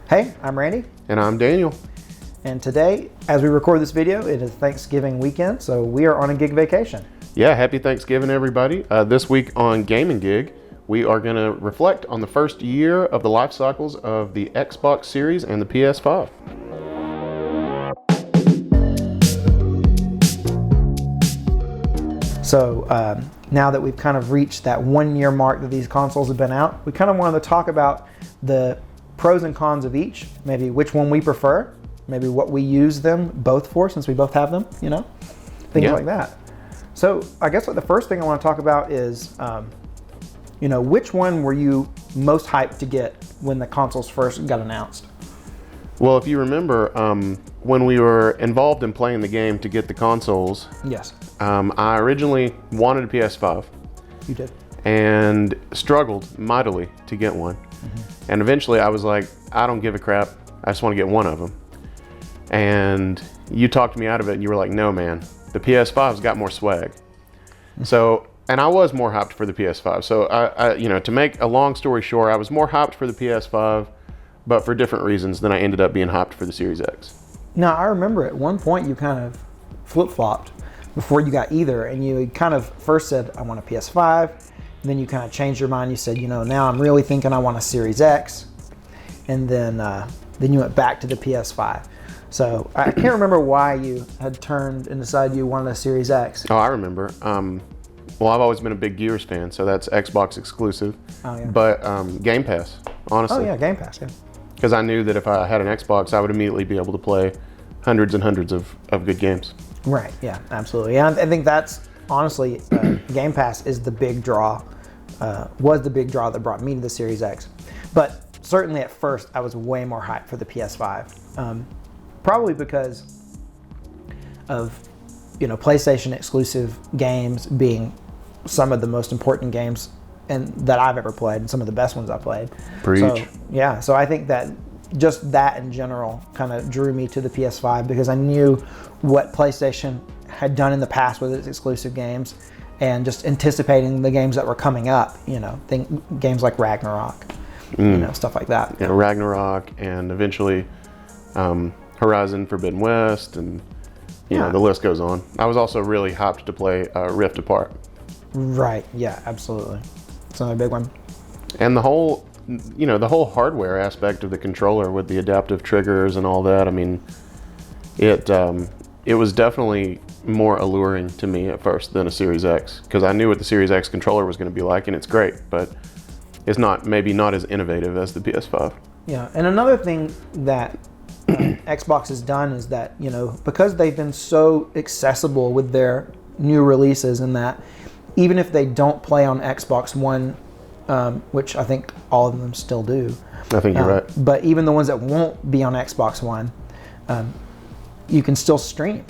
Hey, I'm Randy. And I'm Daniel. And today, as we record this video, it is Thanksgiving weekend, so we are on a gig vacation. Yeah, happy Thanksgiving, everybody. This week on Gaming Gig, we are going to reflect on the first year of the life cycles of the Xbox Series and the PS5. So now that we've kind of reached that 1 year mark that these consoles have been out, we kind of wanted to talk about the pros and cons of each, maybe which one we prefer, maybe what we use them both for since we both have them, things like that. So I guess the first thing I want to talk about is, which one were you most hyped to get when the consoles first got announced? Well, if you remember, when we were involved in playing the game to get the consoles, Yes. I originally wanted a PS5. You did. And struggled mightily to get one. Mm-hmm. And eventually I was like, I don't give a crap. I just want to get one of them. And you talked me out of it and you were like, no, man, the PS5's got more swag. Mm-hmm. So, and I was more hyped for the PS5. So I, to make a long story short, I was more hyped for the PS5, but for different reasons than I ended up being hyped for the Series X. Now, I remember at one point you kind of flip-flopped before you got either, and you kind of first said, I want a PS5, and then you kind of changed your mind. You said, now I'm really thinking I want a Series X, and then you went back to the PS5. So I can't remember why you had turned and decided you wanted a Series X. Oh, I remember. Well, I've always been a big Gears fan, so that's Xbox exclusive. Oh, yeah. But Game Pass, honestly. Oh, yeah, Game Pass, yeah. Because I knew that if I had an Xbox, I would immediately be able to play hundreds and hundreds of good games. Right, yeah, absolutely. And I think that's, honestly, Game Pass is the big draw, was the big draw that brought me to the Series X. But certainly at first, I was way more hyped for the PS5. Probably because of, PlayStation exclusive games being some of the most important games that I've ever played, and some of the best ones I played. Preach. So I think that just that in general kind of drew me to the PS5 because I knew what PlayStation had done in the past with its exclusive games, and just anticipating the games that were coming up. Games like Ragnarok, stuff like that. Yeah, Ragnarok, and eventually Horizon Forbidden West, and the list goes on. I was also really hyped to play Rift Apart. Right. Yeah. Absolutely. It's another big one. And the whole hardware aspect of the controller with the adaptive triggers and all that. I mean, it was definitely more alluring to me at first than a Series X, because I knew what the Series X controller was going to be like, and it's great, but it's maybe not as innovative as the PS5. Yeah. And another thing that Xbox has done is that, because they've been so accessible with their new releases, and that even if they don't play on Xbox One, which I think all of them still do. I think you're right. But even the ones that won't be on Xbox One, you can still stream.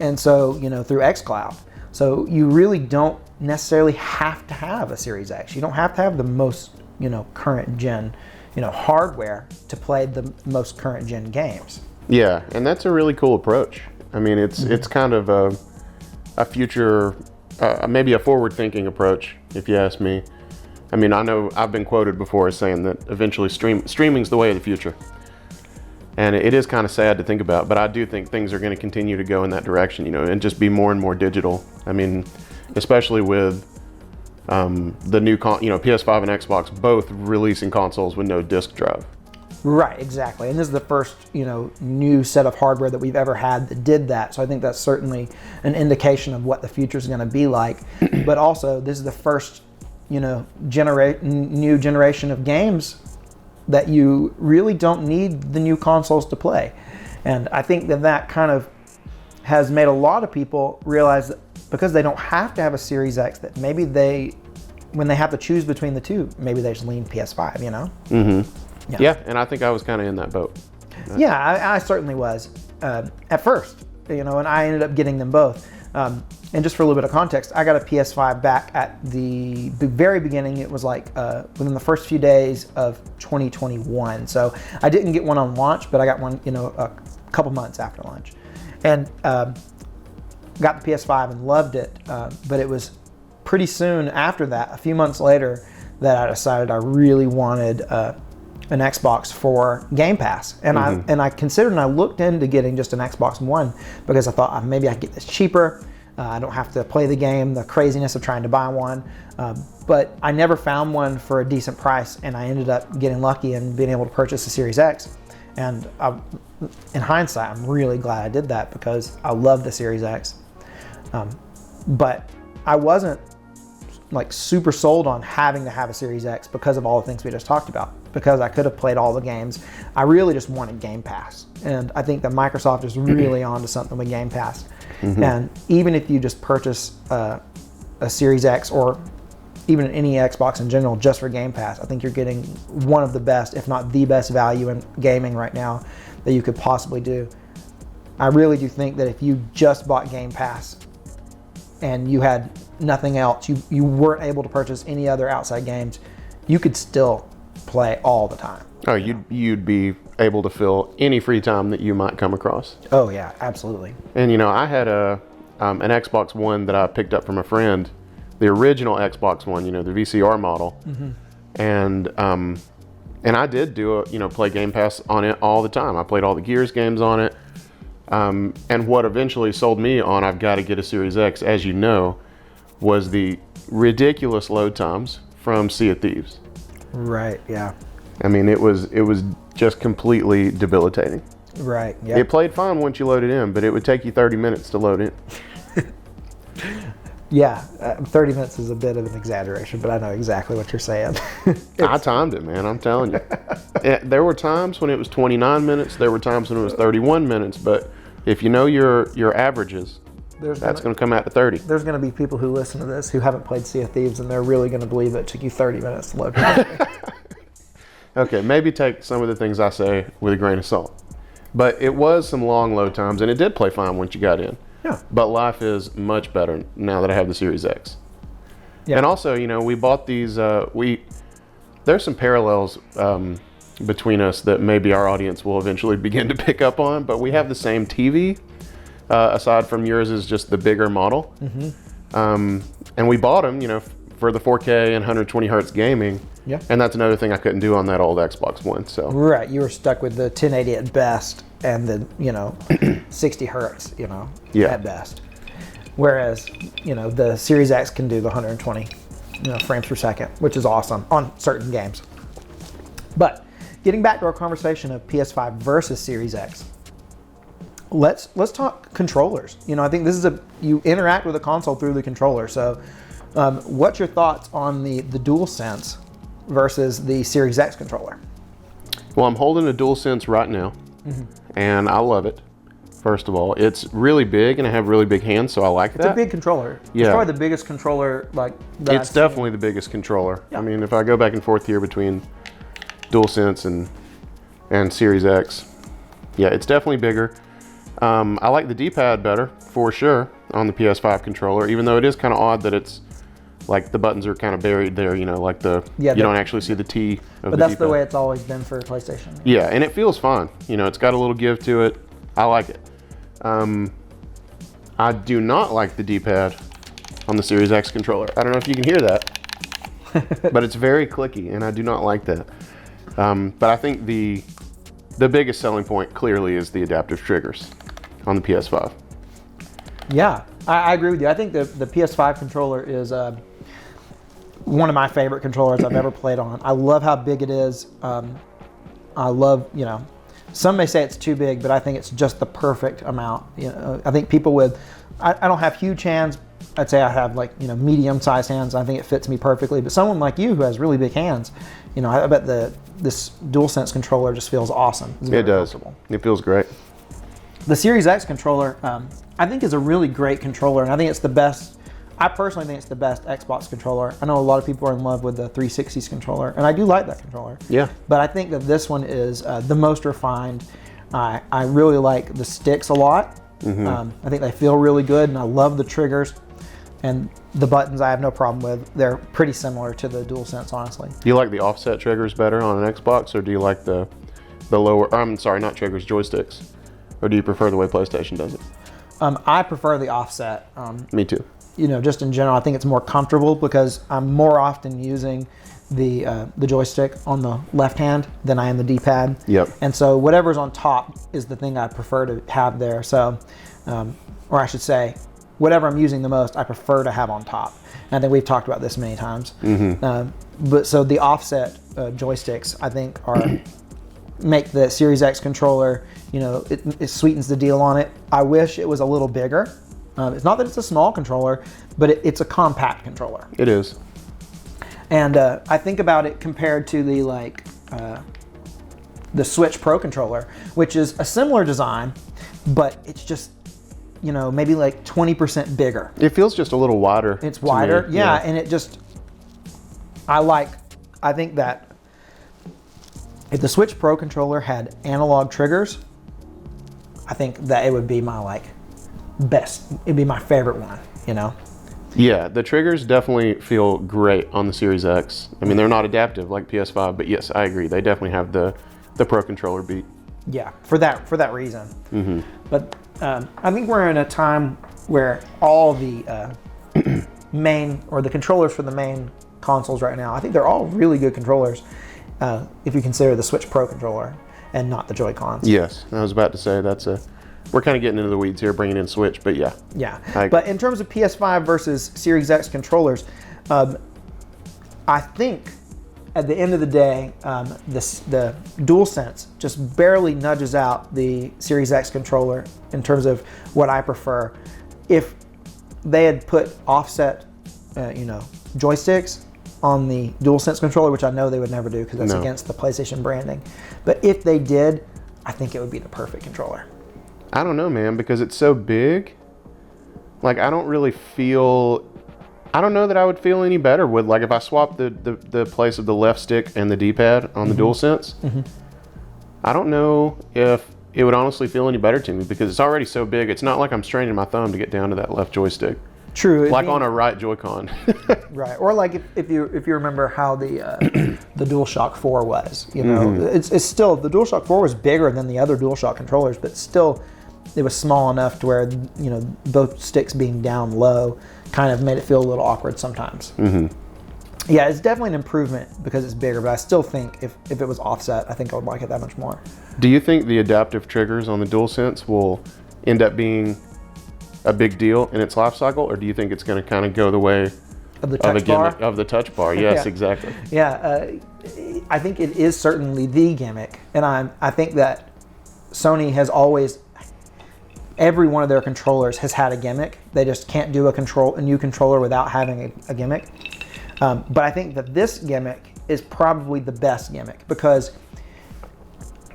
And so, through xCloud. So you really don't necessarily have to have a Series X. You don't have to have the most, current gen, hardware to play the most current gen games. Yeah, and that's a really cool approach. I mean, it's kind of a future, maybe a forward-thinking approach, if you ask me. I mean, I know I've been quoted before as saying that eventually streaming's the way of the future. And it is kind of sad to think about, but I do think things are going to continue to go in that direction, and just be more and more digital. I mean, especially with the new, PS5 and Xbox both releasing consoles with no disc drive. Right, exactly. And this is the first, new set of hardware that we've ever had that did that. So I think that's certainly an indication of what the future is going to be like. But also, this is the first, new generation of games that you really don't need the new consoles to play. And I think that kind of has made a lot of people realize that because they don't have to have a Series X, that maybe when they have to choose between the two, maybe they just lean PS5, Mm-hmm. Yeah, and I think I was kind of in that boat. Yeah, I certainly was at first, and I ended up getting them both. And just for a little bit of context, I got a PS5 back at the very beginning. It was like within the first few days of 2021. So I didn't get one on launch, but I got one, a couple months after launch. And got the PS5 and loved it. But it was pretty soon after that, a few months later, that I decided I really wanted a an Xbox for Game Pass, and I considered and I looked into getting just an Xbox One because I thought maybe I could get this cheaper. I don't have to play the game, the craziness of trying to buy one. But I never found one for a decent price, and I ended up getting lucky and being able to purchase the Series X. And in hindsight, I'm really glad I did that because I love the Series X. But I wasn't like super sold on having to have a Series X because of all the things we just talked about, because I could have played all the games. I really just wanted Game Pass. And I think that Microsoft is really onto something with Game Pass. And even if you just purchase a Series X or even any Xbox in general just for Game Pass, I think you're getting one of the best, if not the best value in gaming right now that you could possibly do. I really do think that if you just bought Game Pass and you had nothing else, you weren't able to purchase any other outside games, you could still play all the time. Oh, you'd be able to fill any free time that you might come across. Oh yeah, absolutely. And I had an Xbox One that I picked up from a friend, the original Xbox One, the VCR model, and I did play Game Pass on it all the time. I played all the Gears games on it, and what eventually sold me on I've got to get a Series X, as you know, was the ridiculous load times from Sea of Thieves. Right. Yeah. I mean, it was just completely debilitating. Right. Yeah. It played fine once you loaded in, but it would take you 30 minutes to load in. Yeah, 30 minutes is a bit of an exaggeration, but I know exactly what you're saying. I timed it, man. I'm telling you. There were times when it was 29 minutes. There were times when it was 31 minutes. But if you know your averages, that's going to come out to 30. There's going to be people who listen to this who haven't played Sea of Thieves, and they're really going to believe it took you 30 minutes to load it. Okay, maybe take some of the things I say with a grain of salt. But it was some long load times, and it did play fine once you got in. Yeah. But life is much better now that I have the Series X. Yeah. And also, we bought these. There's some parallels between us that maybe our audience will eventually begin to pick up on. But we have the same TV. Aside from yours is just the bigger model. And we bought them, for the 4K and 120 hertz gaming. Yeah. And that's another thing I couldn't do on that old Xbox One. So. Right, you were stuck with the 1080 at best and the 60 hertz, at best. Whereas, the Series X can do the 120, frames per second, which is awesome on certain games. But getting back to our conversation of PS5 versus Series X, let's talk controllers. I think this is you interact with the console through the controller. So, what's your thoughts on the DualSense versus the Series X controller? Well, I'm holding a DualSense right now, and I love it. First of all, it's really big, and I have really big hands, so I like that. It's a big controller. Yeah. It's probably the biggest controller It's definitely the biggest controller. Yeah. I mean, if I go back and forth here between DualSense and Series X, yeah, it's definitely bigger. I like the D-pad better, for sure, on the PS5 controller, even though it is kind of odd that it's like the buttons are kind of buried there, you don't actually see the T of the D-pad. But that's the way it's always been for PlayStation. Yeah, and it feels fine. It's got a little give to it. I like it. I do not like the D-pad on the Series X controller. I don't know if you can hear that, but it's very clicky, and I do not like that. But I think the biggest selling point clearly is the adaptive triggers on the PS5. Yeah, I agree with you. I think the PS5 controller is one of my favorite controllers I've ever played on. I love how big it is. I love, some may say it's too big, but I think it's just the perfect amount. I think people I don't have huge hands. I'd say I have medium-sized hands. I think it fits me perfectly. But someone like you who has really big hands, I bet this DualSense controller just feels awesome. It does. It feels great. The Series X controller, I think, is a really great controller, and I think it's the best. I personally think it's the best Xbox controller. I know a lot of people are in love with the 360's controller, and I do like that controller. Yeah. But I think that this one is the most refined. I really like the sticks a lot. I think they feel really good, and I love the triggers. And the buttons I have no problem with. They're pretty similar to the DualSense, honestly. Do you like the offset triggers better on an Xbox, or do you like the lower, not triggers, joysticks? Or do you prefer the way PlayStation does it? I prefer the offset. Me too. Just in general, I think it's more comfortable because I'm more often using the joystick on the left hand than I am the D-pad. Yep. And so whatever's on top is the thing I prefer to have there. So, or I should say, whatever I'm using the most, I prefer to have on top. And I think we've talked about this many times. But so the offset joysticks, I think, make the Series X controller, it sweetens the deal on it. I wish it was a little bigger. It's not that it's a small controller, but it's a compact controller. It is. And I think about it compared to the Switch Pro controller, which is a similar design, but it's just, maybe like 20% bigger. It feels just a little wider. It's wider, yeah, and it just, I think that if the Switch Pro controller had analog triggers, I think that it would be my best. It'd be my favorite one, Yeah, the triggers definitely feel great on the Series X. I mean, they're not adaptive like PS5, but yes, I agree. They definitely have the Pro controller beat. Yeah, for that reason. But I think we're in a time where all the main, or the controllers for the main consoles right now, I think they're all really good controllers if you consider the Switch Pro controller and not the Joy-Cons. Yes, I was about to say we're kind of getting into the weeds here, bringing in Switch, but yeah. Yeah, but in terms of PS5 versus Series X controllers, I think at the end of the day, the DualSense just barely nudges out the Series X controller in terms of what I prefer. If they had put offset, joysticks on the DualSense controller, which I know they would never do because that's against the PlayStation branding, but if they did, I think it would be the perfect controller. I don't know, man, because it's so big. I don't really feel... I don't know that I would feel any better with, if I swapped the place of the left stick and the D-pad on the DualSense. I don't know if it would honestly feel any better to me because it's already so big. It's not like I'm straining my thumb to get down to that left joystick. True. On a right Joy-Con. Right. Or if you remember how the DualShock 4 was, it's still, the DualShock 4 was bigger than the other DualShock controllers, but still it was small enough to where, both sticks being down low kind of made it feel a little awkward sometimes. Yeah, it's definitely an improvement because it's bigger, but I still think if it was offset, I think I would like it that much more. Do you think the adaptive triggers on the DualSense will end up being a big deal in its life cycle, or do you think it's going to kind of go the way of the touch bar? Of the touch bar, yes, Yeah. exactly. Yeah, I think it is certainly the gimmick, and I think that Sony has always, every one of their controllers has had a gimmick. They just can't do a new controller without having a gimmick. But I think that this gimmick is probably the best gimmick because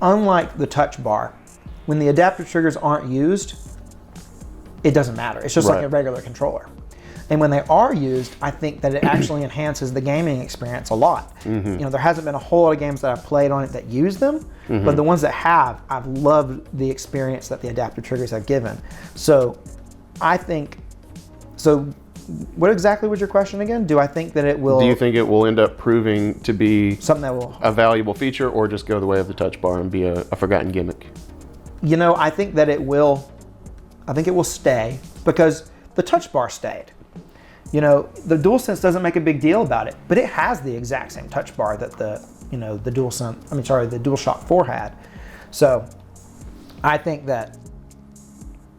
unlike the touch bar, when the adaptive triggers aren't used, it doesn't matter. It's just like a regular controller. And when they are used, I think that it actually enhances the gaming experience a lot. There hasn't been a whole lot of games that I've played on it that use them, but the ones that have, I've loved the experience that the adaptive triggers have given. So I think, what exactly was your question again? Do I think that it will... Do you think it will end up proving to be something that will... a valuable feature, or just go the way of the touch bar and be a forgotten gimmick? I think that it will... I think it will stay because the touch bar stayed. The DualSense doesn't make a big deal about it, but it has the exact same touch bar that the DualShock 4 had. So I think that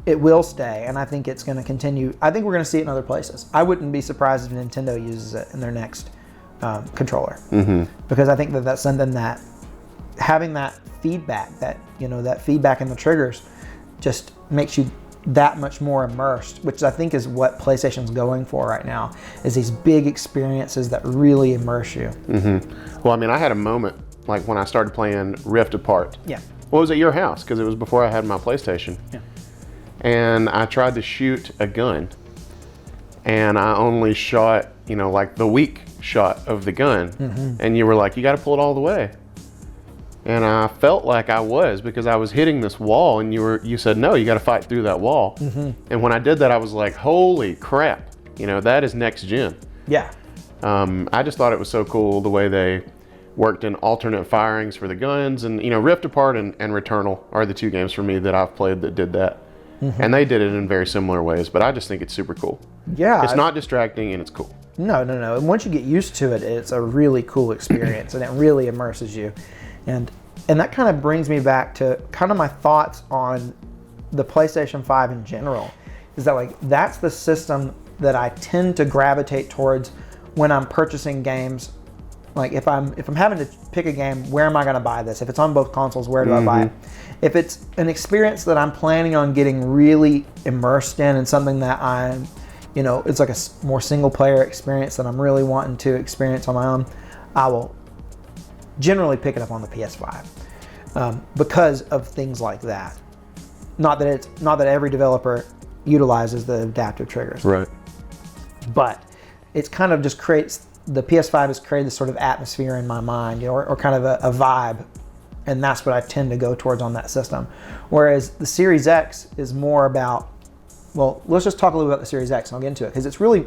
it will stay, and I think it's going to continue. I think we're going to see it in other places. I wouldn't be surprised if Nintendo uses it in their next controller, because I think that that's something that having that feedback, that feedback in the triggers, just makes you that much more immersed, which I think is what PlayStation's going for right now, is these big experiences that really immerse you. Well, I mean, I had a moment when I started playing Rift Apart. Yeah. Well, it was at your house because it was before I had my PlayStation. Yeah. And I tried to shoot a gun, and I only shot, the weak shot of the gun. And you were like, you got to pull it all the way. And I felt like I was, because I was hitting this wall, and you said, no, you got to fight through that wall. And when I did that, I was like, holy crap, that is next gen. Yeah. I just thought it was so cool the way they worked in alternate firings for the guns. And, Rift Apart and Returnal are the two games for me that I've played that did that. And they did it in very similar ways, but I just think it's super cool. Yeah. It's not distracting, and it's cool. No. And once you get used to it, it's a really cool experience, and it really immerses you. And that kind of brings me back to kind of my thoughts on the PlayStation 5 in general. Is that like that's the system that I tend to gravitate towards when I'm purchasing games. Like if I'm having to pick a game, where am I going to buy this? If it's on both consoles, where do I buy it? If it's an experience that I'm planning on getting really immersed in and something that I'm, it's like a more single player experience that I'm really wanting to experience on my own, I will generally pick it up on the PS5 because of things like that. Not that every developer utilizes the adaptive triggers, Right. but it's kind of just creates. The PS5 has created this sort of atmosphere in my mind, or kind of a vibe, and that's what I tend to go towards on that system. Whereas the Series X is more about, well, let's just talk a little about the Series X and I'll get into it, because it's really,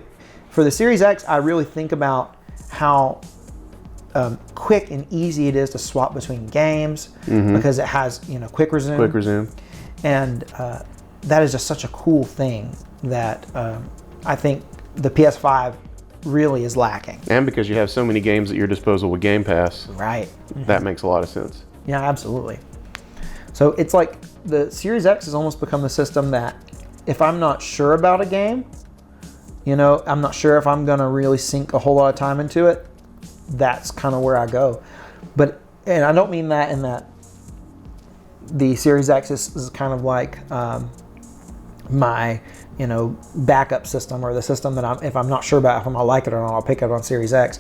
for the Series X, I really think about how quick and easy it is to swap between games, because it has, quick resume. Quick resume. And that is just such a cool thing that I think the PS5 really is lacking. And because you have so many games at your disposal with Game Pass, Right. that makes a lot of sense. Yeah, absolutely. So it's like the Series X has almost become the system that if I'm not sure about a game, I'm not sure if I'm going to really sink a whole lot of time into it, that's kind of where I go. And I don't mean that in that the Series X is kind of like my backup system, or the system that if I'm not sure about if I'm gonna like it or not, I'll pick it up on Series X.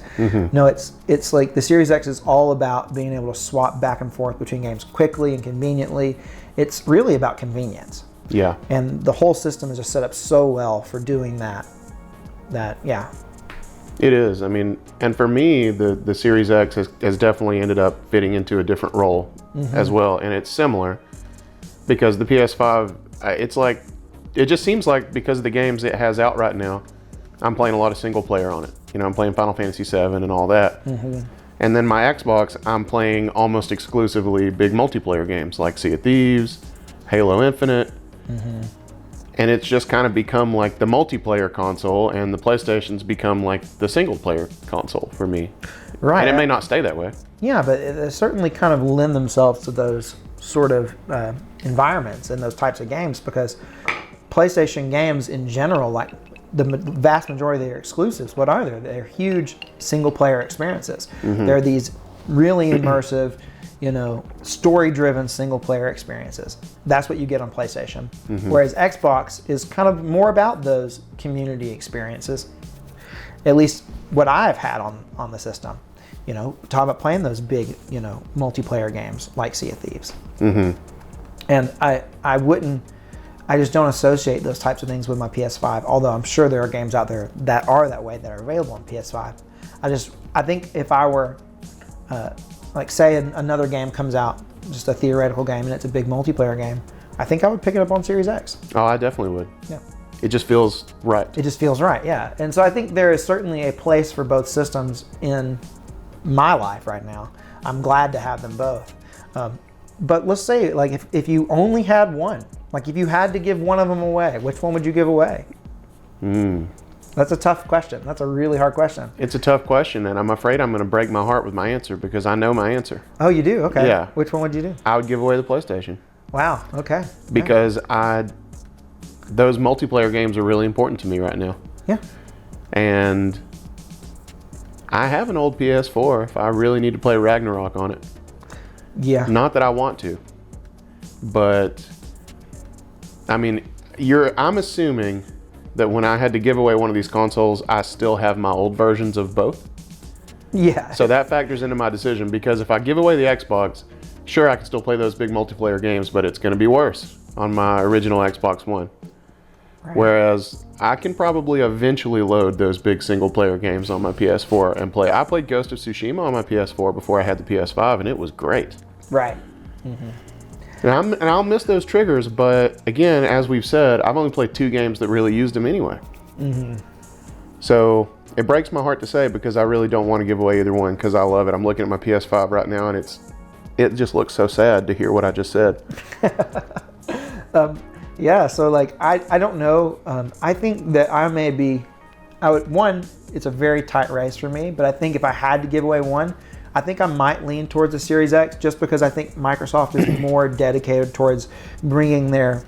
No, it's like the Series X is all about being able to swap back and forth between games quickly and conveniently. It's really about convenience. Yeah. And the whole system is just set up so well for doing that. Yeah. It is. I mean, and for me, the Series X has definitely ended up fitting into a different role as well. And it's similar because the PS5, it just seems like because of the games it has out right now, I'm playing a lot of single player on it. I'm playing Final Fantasy VII and all that. And then my Xbox, I'm playing almost exclusively big multiplayer games like Sea of Thieves, Halo Infinite. And it's just kind of become like the multiplayer console, and the PlayStation's become like the single player console for me. Right. And it may not stay that way. Yeah, but they certainly kind of lend themselves to those sort of environments and those types of games, because PlayStation games in general, like the vast majority of their exclusives, what are they? They're huge single-player experiences. They're these really immersive, story-driven single-player experiences. That's what you get on PlayStation. Whereas Xbox is kind of more about those community experiences, at least what I've had on the system. Talk about playing those big, multiplayer games like Sea of Thieves. And I just don't associate those types of things with my PS5, although I'm sure there are games out there that are that way, that are available on PS5. I think if I were, say another game comes out, just a theoretical game, and it's a big multiplayer game, I think I would pick it up on Series X. Oh, I definitely would. Yeah. It just feels right. It just feels right, yeah. And so I think there is certainly a place for both systems in my life right now. I'm glad to have them both. But let's say, like, if you only had one, like if you had to give one of them away, which one would you give away? That's a tough question. That's a really hard question. It's a tough question, and I'm afraid I'm going to break my heart with my answer because I know my answer. Oh, you do? Okay. Yeah. Which one would you do? I would give away the PlayStation. Wow. Okay. Because those multiplayer games are really important to me right now. Yeah. And I have an old PS4 if I really need to play Ragnarok on it. Yeah. Not that I want to, but I mean, I'm assuming that when I had to give away one of these consoles, I still have my old versions of both. Yeah. So that factors into my decision, because if I give away the Xbox, sure, I can still play those big multiplayer games, but it's going to be worse on my original Xbox One. Right. Whereas I can probably eventually load those big single player games on my PS4 and play. I played Ghost of Tsushima on my PS4 before I had the PS5, and it was great. Right. And I'll miss those triggers, but again, as we've said, I've only played 2 games that really used them anyway. So it breaks my heart to say, because I really don't want to give away either one, because I love it. I'm looking at my PS5 right now, and it just looks so sad to hear what I just said. Yeah, so like I don't know. I think that I may be it's a very tight race for me, but I think if I had to give away one, I think I might lean towards the Series X just because I think Microsoft is more dedicated towards bringing their,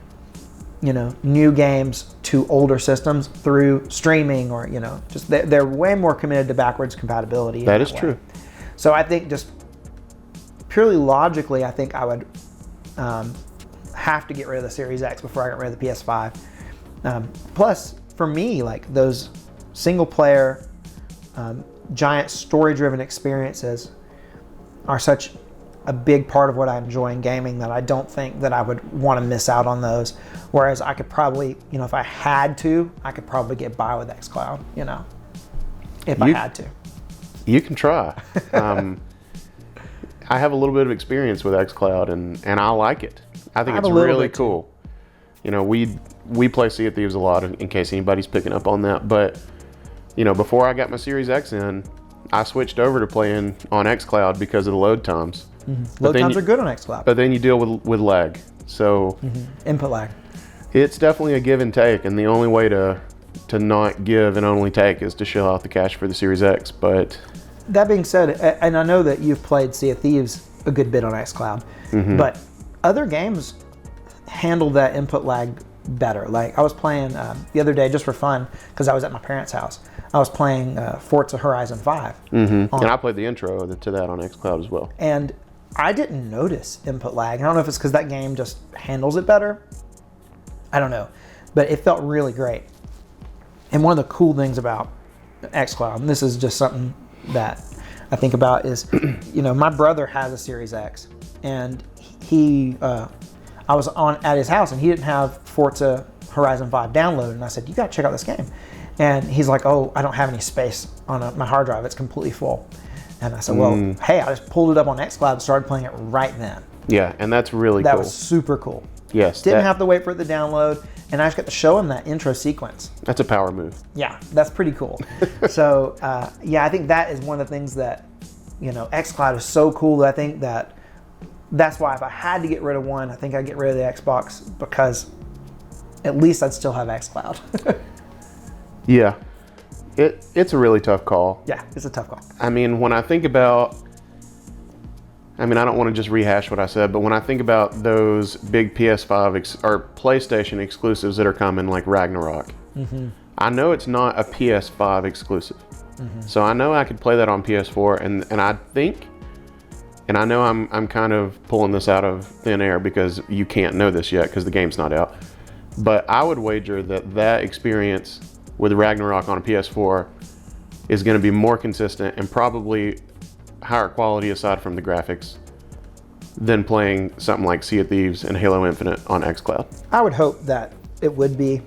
new games to older systems through streaming or, just they're way more committed to backwards compatibility. That is true. So I think just purely logically, I think I would have to get rid of the Series X before I get rid of the PS5. Plus, for me, like those single player, giant story-driven experiences are such a big part of what I enjoy in gaming that I don't think that I would want to miss out on those. Whereas I could probably, if I had to, I could probably get by with xCloud, if I had to. You can try. I have a little bit of experience with xCloud and I like it. I think it's really cool. We play Sea of Thieves a lot in case anybody's picking up on that. But, before I got my Series X in, I switched over to playing on xCloud because of the load times. Mm-hmm. Load times are good on xCloud. But then you deal with lag. So input lag. It's definitely a give and take. And the only way to not give and only take is to shell out the cash for the Series X. But that being said, and I know that you've played Sea of Thieves a good bit on xCloud, but other games handle that input lag better. Like I was playing the other day just for fun because I was at my parents' house. I was playing Forza Horizon 5. And I played the intro to that on xCloud as well. And I didn't notice input lag. I don't know if it's because that game just handles it better. I don't know. But it felt really great. And one of the cool things about xCloud, and this is just something that I think about, is, my brother has a Series X. And I was at his house and he didn't have Forza Horizon 5 downloaded. And I said, you got to check out this game. And he's like, oh, I don't have any space on my hard drive. It's completely full. And I said, well, hey, I just pulled it up on xCloud and started playing it right then. Yeah, and that's really cool. That was super cool. Yes. Didn't have to wait for it to download. And I just got to show him that intro sequence. That's a power move. Yeah, that's pretty cool. So, I think that is one of the things that, xCloud is so cool that I think that's why if I had to get rid of one, I think I'd get rid of the Xbox because at least I'd still have xCloud. Yeah. It's a really tough call. Yeah, it's a tough call. I mean, when I think about, I don't want to just rehash what I said, but when I think about those big PS5 or PlayStation exclusives that are coming, like Ragnarok, I know it's not a PS5 exclusive. So I know I could play that on PS4, and I think, and I know I'm kind of pulling this out of thin air because you can't know this yet because the game's not out, but I would wager that experience with Ragnarok on a PS4 is going to be more consistent and probably higher quality aside from the graphics than playing something like Sea of Thieves and Halo Infinite on xCloud. I would hope that it would be.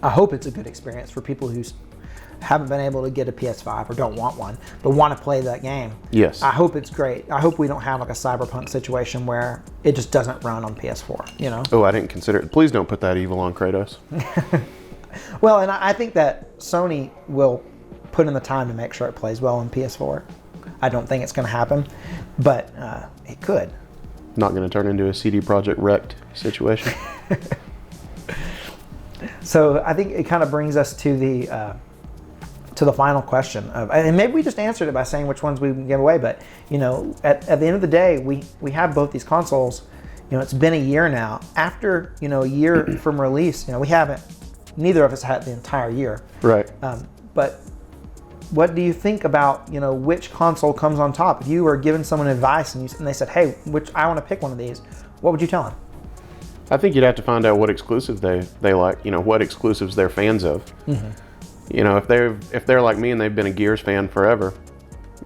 I hope it's a good experience for people who haven't been able to get a PS5 or don't want one, but want to play that game. Yes. I hope it's great. I hope we don't have like a Cyberpunk situation where it just doesn't run on PS4, Oh, I didn't consider it. Please don't put that evil on Kratos. Well, and I think that Sony will put in the time to make sure it plays well on PS4. I don't think it's going to happen, but it could. Not going to turn into a CD Projekt Wrecked situation. So I think it kind of brings us to the final question of, and maybe we just answered it by saying which ones we can give away. But at the end of the day, we have both these consoles. It's been a year now. After a year from release, we haven't. Neither of us had the entire year. Right. But what do you think about, which console comes on top? If you were giving someone advice and they said, hey, I want to pick one of these, what would you tell them? I think you'd have to find out what exclusive they like, what exclusives they're fans of. If they're like me and they've been a Gears fan forever,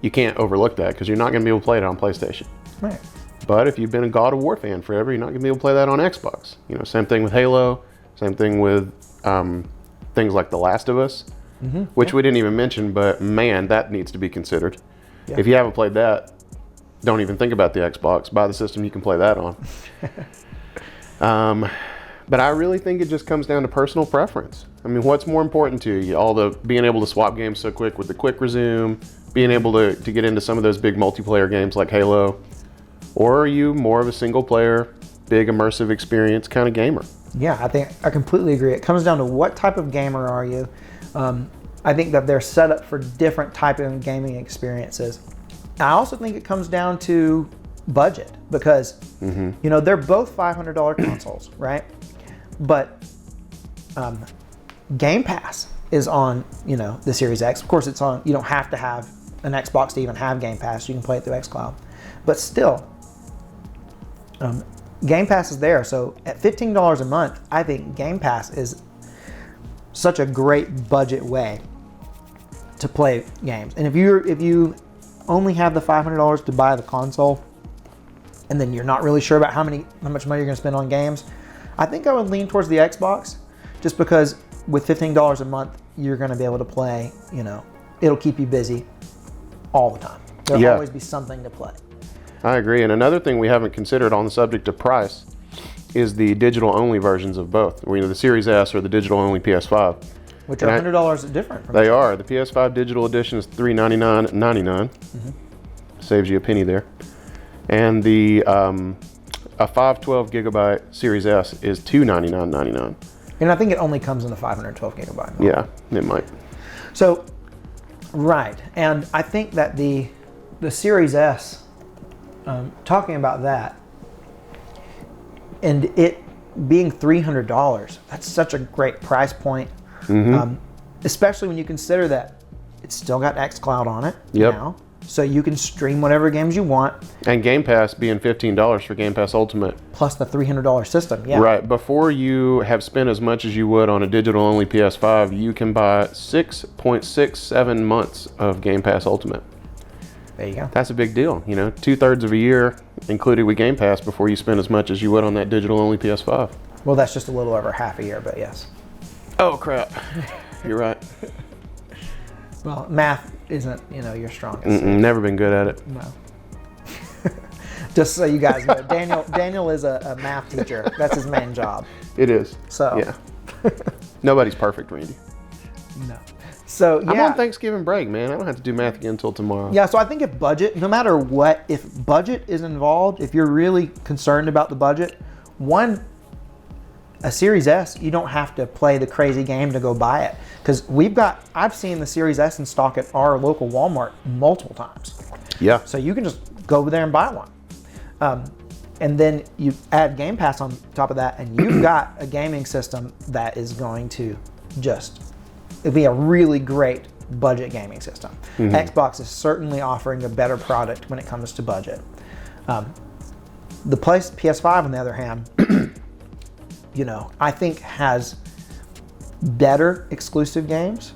you can't overlook that because you're not going to be able to play it on PlayStation. Right. But if you've been a God of War fan forever, you're not going to be able to play that on Xbox. Same thing with Halo, same thing with things like The Last of Us, which we didn't even mention, but man, that needs to be considered. Yeah. If you haven't played that, don't even think about the Xbox. Buy the system you can play that on. But I really think it just comes down to personal preference. What's more important to you? All the being able to swap games so quick with the quick resume, being able to get into some of those big multiplayer games like Halo, or are you more of a single player, big immersive experience kind of gamer? Yeah, I think I completely agree. It comes down to what type of gamer are you? I think that they're set up for different type of gaming experiences. I also think it comes down to budget because, they're both $500 consoles, right? But Game Pass is on, the Series X. Of course, it's on. You don't have to have an Xbox to even have Game Pass. You can play it through xCloud. But still, Game Pass is there. So at $15 a month, I think Game Pass is such a great budget way to play games. And if you only have the $500 to buy the console, and then you're not really sure about how much money you're going to spend on games, I think I would lean towards the Xbox, just because with $15 a month, you're going to be able to play. It'll keep you busy all the time. There'll always be something to play. I agree. And another thing we haven't considered on the subject of price is the digital-only versions of both. The Series S or the digital-only PS5. Which are $100 different from They are. The PS5 digital edition is $399.99. Saves you a penny there. And the a 512 gigabyte Series S is $299.99. And I think it only comes in the 512 gigabyte. Yeah, it might. So, right. And I think that the Series S, talking about that, and it being $300, that's such a great price point. Especially when you consider that it's still got xCloud on it now. So you can stream whatever games you want. And Game Pass being $15 for Game Pass Ultimate. Plus the $300 system, yeah. Right. Before you have spent as much as you would on a digital-only PS5, you can buy 6.67 months of Game Pass Ultimate. There you go. That's a big deal. 2/3 of a year included with Game Pass before you spend as much as you would on that digital-only PS5. Well, that's just a little over half a year, but yes. Oh, crap. You're right. Well, math isn't, your strongest. Never been good at it. No. Just so you guys know, Daniel is a math teacher. That's his main job. It is. So. Yeah. Nobody's perfect, Randy. No. So, yeah. I'm on Thanksgiving break, man. I don't have to do math again until tomorrow. Yeah, so I think if budget, no matter what, if budget is involved, if you're really concerned about the budget, a Series S, you don't have to play the crazy game to go buy it. Because I've seen the Series S in stock at our local Walmart multiple times. Yeah. So you can just go over there and buy one. And then you add Game Pass on top of that, and you've got a gaming system that is going to it'll be a really great budget gaming system. Xbox is certainly offering a better product when it comes to budget. The PS5, on the other hand, I think has better exclusive games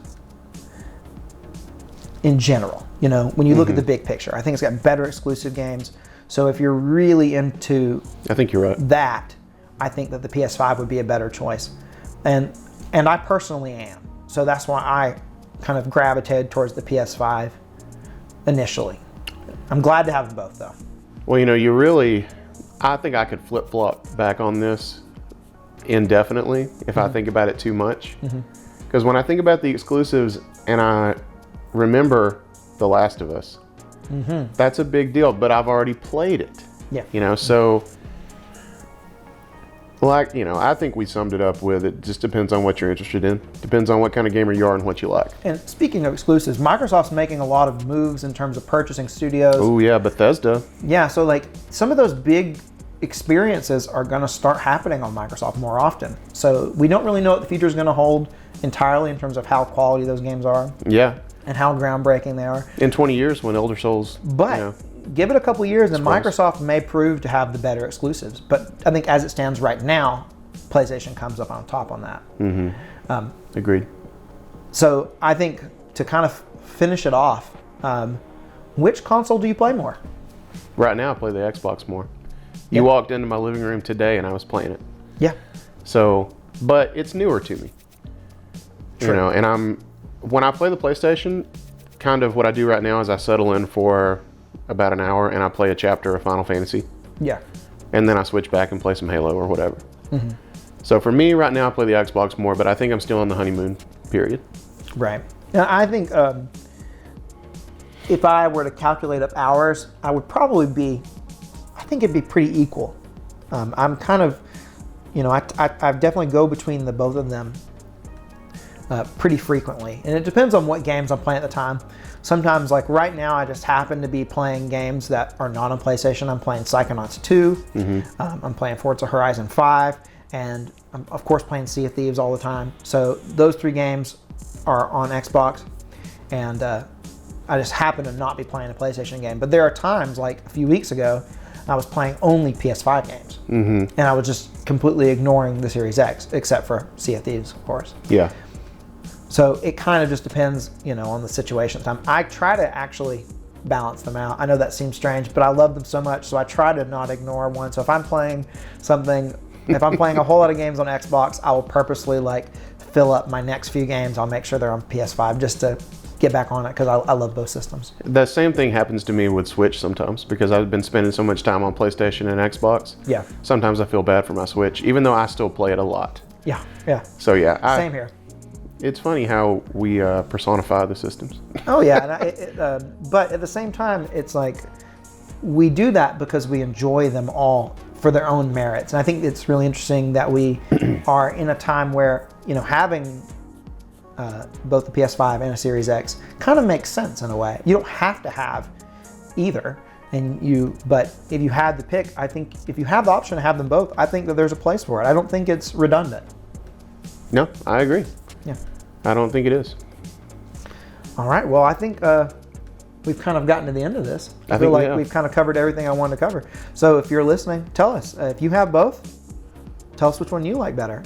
in general. When you look at the big picture, I think it's got better exclusive games. So if you're really into I think you're right. that, I think that the PS5 would be a better choice. And I personally am. So that's why I kind of gravitated towards the PS5 initially. I'm glad to have them both, though. Well, I think I could flip-flop back on this indefinitely if I think about it too much. Because when I think about the exclusives and I remember The Last of Us, that's a big deal, but I've already played it. Yeah. So I think we summed it up with it just depends on what you're interested in. Depends on what kind of gamer you are and what you like. And speaking of exclusives, Microsoft's making a lot of moves in terms of purchasing studios. Oh yeah, Bethesda. Yeah, so some of those big experiences are going to start happening on Microsoft more often. So we don't really know what the future is going to hold entirely in terms of how quality those games are. Yeah. And how groundbreaking they are. In 20 years when Elder Souls... But give it a couple years and Microsoft may prove to have the better exclusives. But I think as it stands right now, PlayStation comes up on top on that. Agreed. So I think to kind of finish it off, which console do you play more? Right now I play the Xbox more. You walked into my living room today and I was playing it. Yeah. So, but it's newer to me. True. And when I play the PlayStation, kind of what I do right now is I settle in for about an hour and I play a chapter of Final Fantasy. Yeah. And then I switch back and play some Halo or whatever. So for me right now I play the Xbox more, but I think I'm still in the honeymoon period. Right. Now, I think if I were to calculate up hours, I would probably I think it'd be pretty equal. I'm kind of, I definitely go between the both of them. pretty frequently. And it depends on what games I'm playing at the time. Sometimes, like right now, I just happen to be playing games that are not on PlayStation. I'm playing Psychonauts 2, I'm playing Forza Horizon 5, and I'm, of course, playing Sea of Thieves all the time. So those 3 games are on Xbox, and I just happen to not be playing a PlayStation game. But there are times, like a few weeks ago, I was playing only PS5 games, and I was just completely ignoring the Series X, except for Sea of Thieves, of course. Yeah. So it kind of just depends, on the situation at the time. I try to actually balance them out. I know that seems strange, but I love them so much, so I try to not ignore one. So if I'm playing if I'm playing a whole lot of games on Xbox, I will purposely fill up my next few games. I'll make sure they're on PS5 just to get back on it, because I love both systems. The same thing happens to me with Switch sometimes, because I've been spending so much time on PlayStation and Xbox. Yeah. Sometimes I feel bad for my Switch, even though I still play it a lot. Yeah. So yeah. Same here. It's funny how we personify the systems. Oh yeah, but at the same time, it's like we do that because we enjoy them all for their own merits. And I think it's really interesting that we are in a time where, having both the PS5 and a Series X kind of makes sense in a way. You don't have to have either, but if you had the pick, I think if you have the option to have them both, I think that there's a place for it. I don't think it's redundant. No, I agree. Yeah. I don't think it is. All right. Well, I think we've kind of gotten to the end of this. I feel like we've kind of covered everything I wanted to cover. So if you're listening, tell us. If you have both, tell us which one you like better.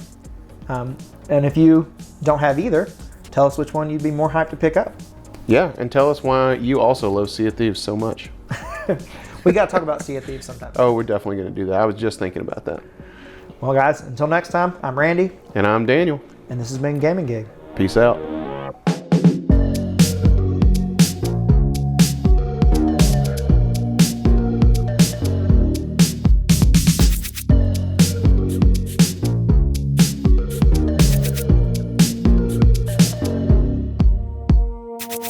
And if you don't have either, tell us which one you'd be more hyped to pick up. Yeah, and tell us why you also love Sea of Thieves so much. We got to talk about Sea of Thieves sometime. Oh, we're definitely going to do that. I was just thinking about that. Well, guys, until next time, I'm Randy. And I'm Daniel. And this has been Gaming Gig. Peace out.